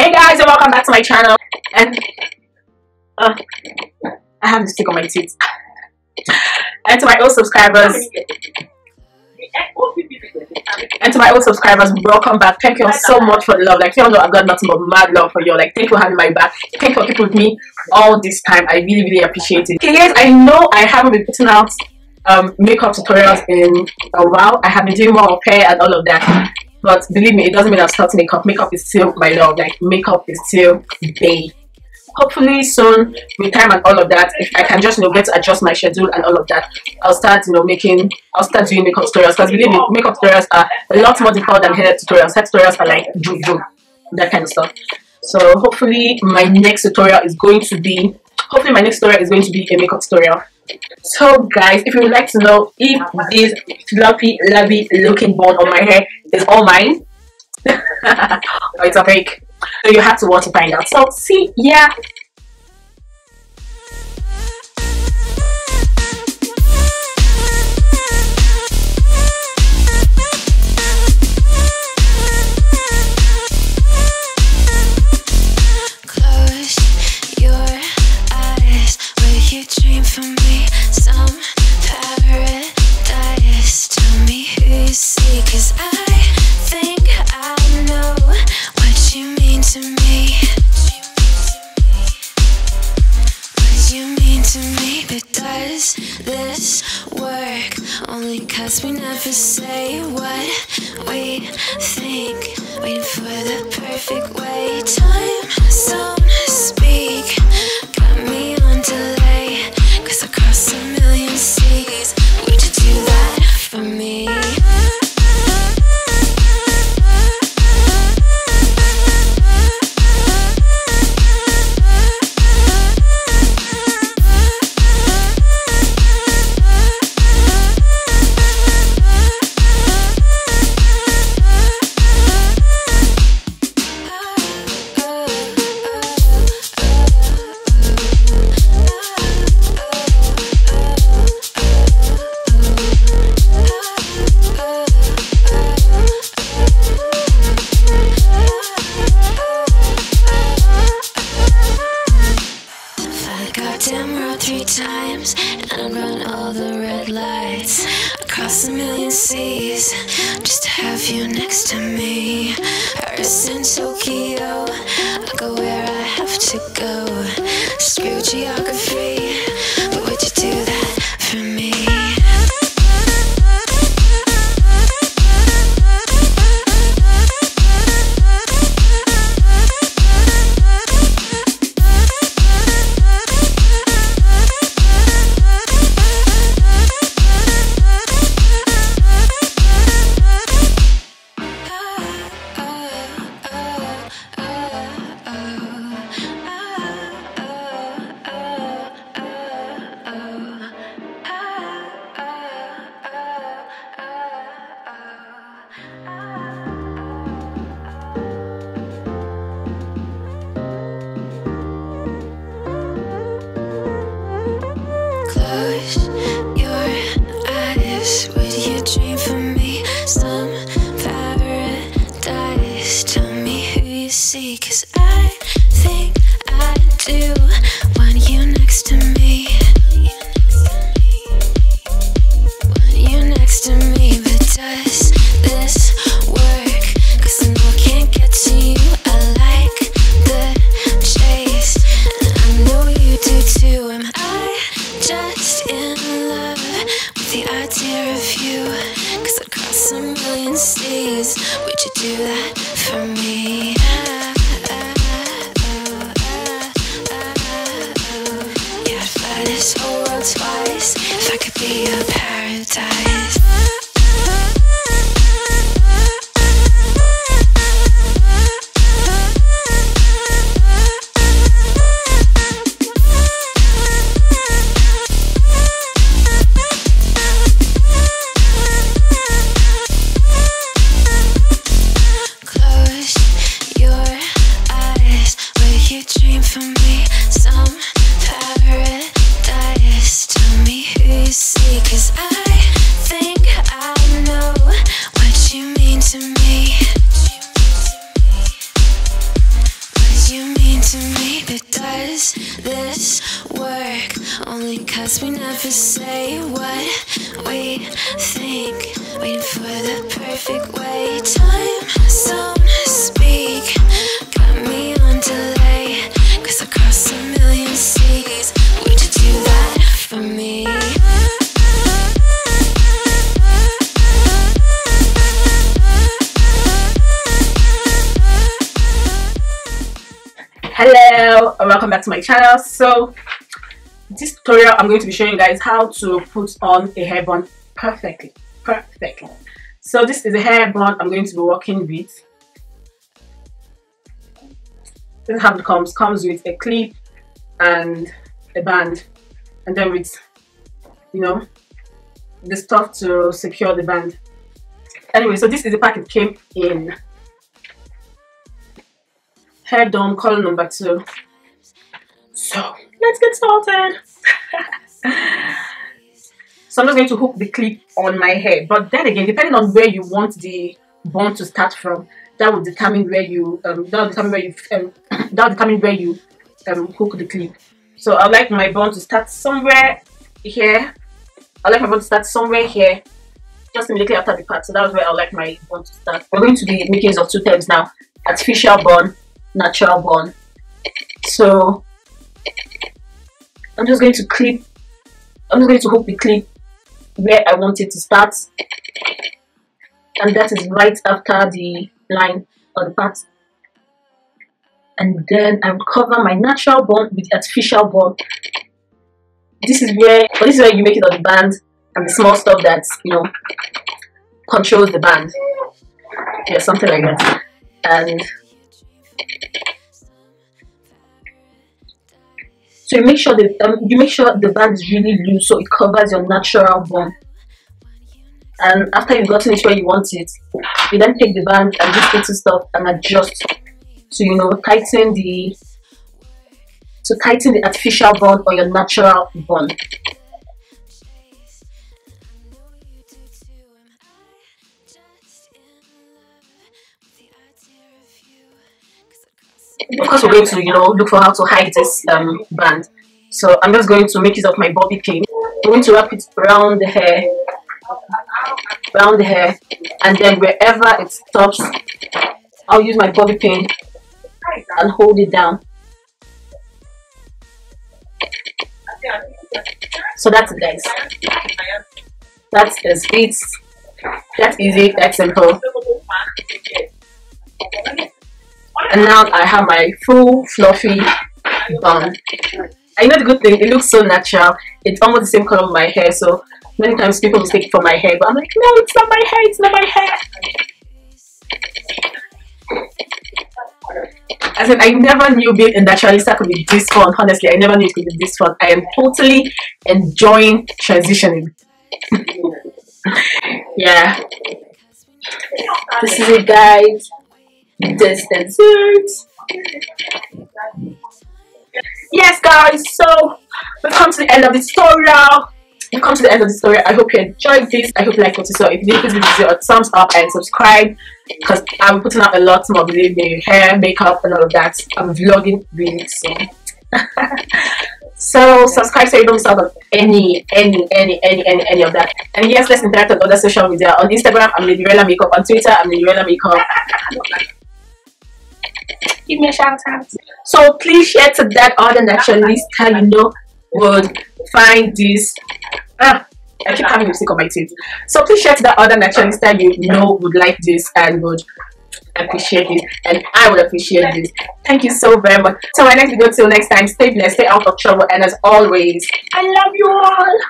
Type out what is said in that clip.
Hey guys, and welcome back to my channel. And I have to stick on my teeth. And to my old subscribers, welcome back. Thank you all so much for the love. Like, you all know I've got nothing but mad love for you. Like, thank you for having my back. Thank you for keeping with me all this time. I really appreciate it. Okay guys, I know I haven't been putting out makeup tutorials in a while. I have been doing more of hair and all of that, but believe me, it doesn't mean I've stopped makeup. Makeup is still my love. Like, makeup is still bae. Hopefully soon, with time and all of that, if I can just get to adjust my schedule and all of that, I'll start doing makeup tutorials. Because believe me, makeup tutorials are a lot more difficult than hair tutorials. Hair tutorials are like that kind of stuff. So hopefully my next tutorial is going to be a makeup tutorial. So guys, if you would like to know if this fluffy lovely looking bun on my hair is all mine or it's a fake, so you have to watch to find out. So see, yeah. This work only cause we never say what we think, waiting for the perfect way. Time zone speak, got me on delay, cause I cross a million seas. Would you do that for me? Times and I'd run all the red lights across a million seas just to have you next to me. Paris and Tokyo, I go where I have to go. Screw geography, but would you do that for me? Close your eyes, would you dream for me? Some paradise, tell me who you see, cause I think I do want you next to me. Want you next to me, but does this work? Cause I know I can't get to you, I like the chase, and I know you do too. Am I just in love with the idea of you? Cause across a million seas, would you do that for me? Yeah, I'd fly this whole world twice if I could be your paradise. to me, but does this work? Only 'cause we never say what we think, waiting for the perfect way. Time don't speak, got me on delay, 'cause I crossed a million seas. Would you do that for me? Hello and welcome back to my channel. So this tutorial I'm going to be showing you guys how to put on a hair bun perfectly. So this is a hair bun I'm going to be working with. This is how it comes with a clip and a band, and then with, you know, the stuff to secure the band. Anyway, so this is the pack it came in. Hair done, color number 2. So let's get started. So I'm just going to hook the clip on my hair, but then again, depending on where you want the bun to start from, that will determine where you hook the clip. So I like my bun to start somewhere here. Just immediately after the part. So that's where I like my bun to start. We're going to be making use of 2 terms now: artificial bun, natural bun. So I'm just going to hook the clip where I want it to start, and that is right after the line or the part. And then I will cover my natural bun with artificial bun. This is where you make it on the band and the small stuff that, you know, controls the band. Yeah, something like that. And so you make sure the band is really loose so it covers your natural bun. And after you've gotten it where you want it, you then take the band and just little stuff and adjust to, you know, tighten the artificial bun or your natural bun. Of course, we're going to, you know, look for how to hide this band. So I'm just going to make use of my bobby pin. I'm going to wrap it around the hair, and then wherever it stops, I'll use my bobby pin and hold it down. So that's it, guys. That is it. That's easy. That's simple. And now I have my full fluffy bun. I know the good thing, it looks so natural. It's almost the same color of my hair, so many times people mistake it for my hair, but I'm like, no, it's not my hair, it's not my hair. I said, I never knew being a naturalista could be this fun. Honestly, I never knew it could be this fun. I am totally enjoying transitioning. Yeah. This is it, guys. This is it. Yes, guys, so we've come to the end of the tutorial. I hope you enjoyed this. I hope you liked what you saw. If you did, please give this video a thumbs up and subscribe, because I'm putting out a lot more of the hair, makeup, and all of that. I'm vlogging really soon. So subscribe so you don't miss out on any of that. And yes, let's interact on other social media. On Instagram, I'm Nikkor Makeup. On Twitter, I'm Nikkor Makeup. Give me a shout out. So please share to that other naturalista you know would find this. I keep having mistake on my teeth. So please share to that other naturalista you know would like this and would appreciate it, and I would appreciate this. Thank you so very much. So my next video, till next time, stay blessed, stay out of trouble, and as always, I love you all.